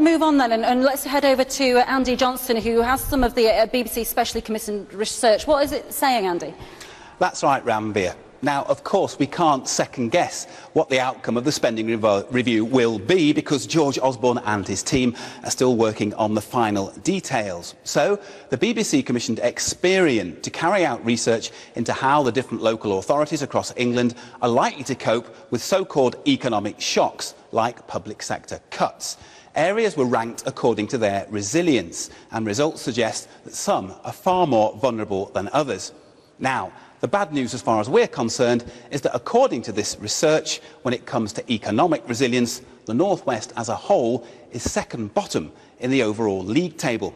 move on then, and let's head over to Andy Johnston, who has some of the BBC Specially Commissioned research. What is it saying, Andy? That's right, Ranveer. Now, of course, we can't second-guess what the outcome of the spending review will be, because George Osborne and his team are still working on the final details. So, the BBC commissioned Experian to carry out research into how the different local authorities across England are likely to cope with so-called economic shocks, like public sector cuts. Areas were ranked according to their resilience, and results suggest that some are far more vulnerable than others. Now, the bad news, as far as we're concerned, is that according to this research, when it comes to economic resilience, the North West as a whole is second bottom in the overall league table.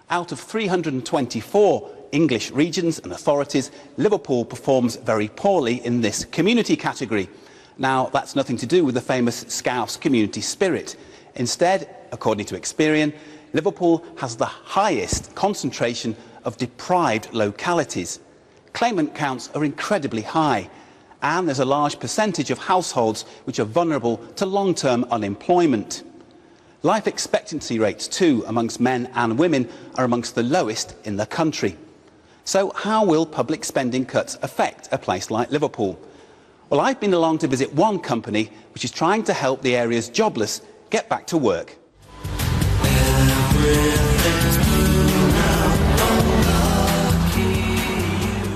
Out of 324 English regions and authorities, Liverpool performs very poorly in this community category. Now, that's nothing to do with the famous Scouse community spirit. Instead, according to Experian, Liverpool has the highest concentration of deprived localities. Claimant counts are incredibly high, and there's a large percentage of households which are vulnerable to long-term unemployment. Life expectancy rates, too, amongst men and women are amongst the lowest in the country. So how will public spending cuts affect a place like Liverpool? Well, I've been along to visit one company which is trying to help the area's jobless get back to work.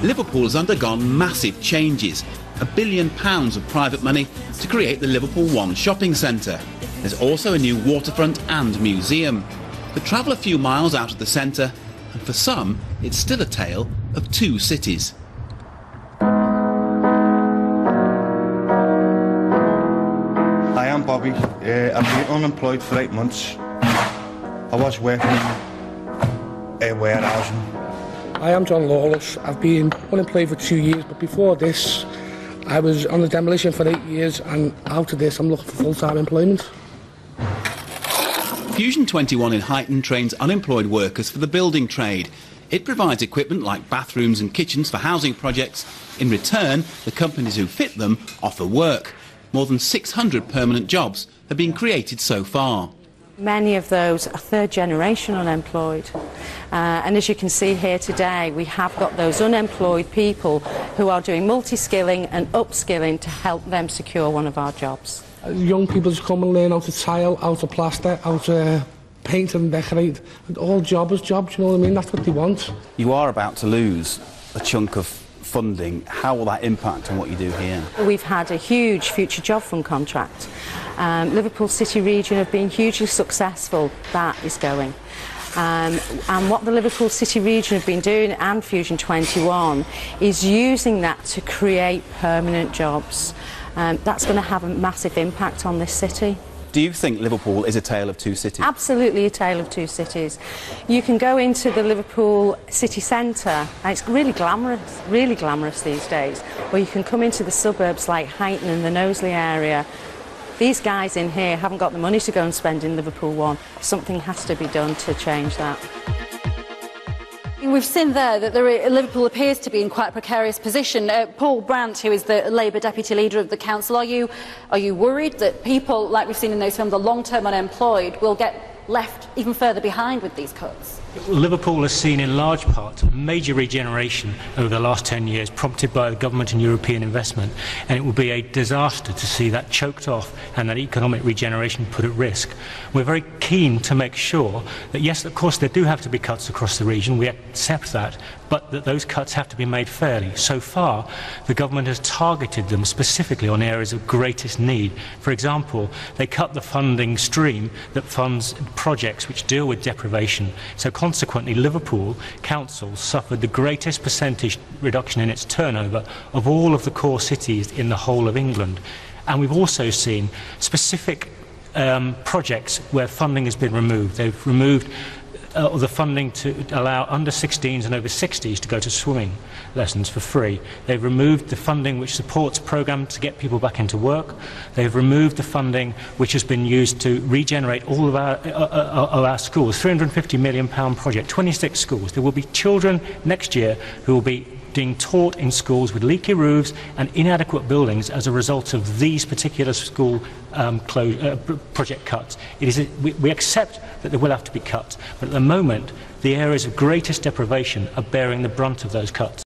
Liverpool has undergone massive changes. £1 billion of private money to create the Liverpool One shopping centre. There's also a new waterfront and museum. But travel a few miles out of the centre, and for some, it's still a tale of two cities. I am Bobby. I've been unemployed for 8 months. I was working in warehousing. I am John Lawless. I've been unemployed for 2 years, but before this I was on the demolition for 8 years, and out of this I'm looking for full-time employment. Fusion 21 in Huyton trains unemployed workers for the building trade. It provides equipment like bathrooms and kitchens for housing projects. In return, the companies who fit them offer work. More than 600 permanent jobs have been created so far. Many of those are third-generation unemployed. And as you can see here today, we have got those unemployed people who are doing multi-skilling and upskilling to help them secure one of our jobs. Young people just come and learn how to tile, how to plaster, how to paint and decorate. And all jobs, you know what I mean? That's what they want. You are about to lose a chunk of funding. How will that impact on what you do here? We've had a huge Future Job Fund contract. Liverpool City region have been hugely successful. That is going. And what the Liverpool City region have been doing, and Fusion 21, is using that to create permanent jobs. That's going to have a massive impact on this city. Do you think Liverpool is a tale of two cities? Absolutely a tale of two cities. You can go into the Liverpool city centre, and it's really glamorous these days, or you can come into the suburbs like Huyton and the Knowsley area. These guys in here haven't got the money to go and spend in Liverpool One. Something has to be done to change that. We've seen there that Liverpool appears to be in quite a precarious position. Paul Brandt, who is the Labour Deputy Leader of the Council, are you worried that people, like we've seen in those films, the long-term unemployed, will get left even further behind with these cuts? Liverpool has seen in large part a major regeneration over the last 10 years, prompted by the government and European investment, and it will be a disaster to see that choked off and that economic regeneration put at risk. We're very keen to make sure that, yes, of course there do have to be cuts across the region, we accept that, but that those cuts have to be made fairly. So far, the government has targeted them specifically on areas of greatest need. For example, they cut the funding stream that funds projects which deal with deprivation. So consequently, Liverpool Council suffered the greatest percentage reduction in its turnover of all of the core cities in the whole of England. And we've also seen specific projects where funding has been removed. They've removed the funding to allow under 16s and over 60s to go to swimming lessons for free. They've removed the funding which supports programmes to get people back into work. They've removed the funding which has been used to regenerate all of our schools. £350 million project, 26 schools. There will be children next year who will be being taught in schools with leaky roofs and inadequate buildings as a result of these particular school project cuts. We accept that they will have to be cut, but at the moment the areas of greatest deprivation are bearing the brunt of those cuts.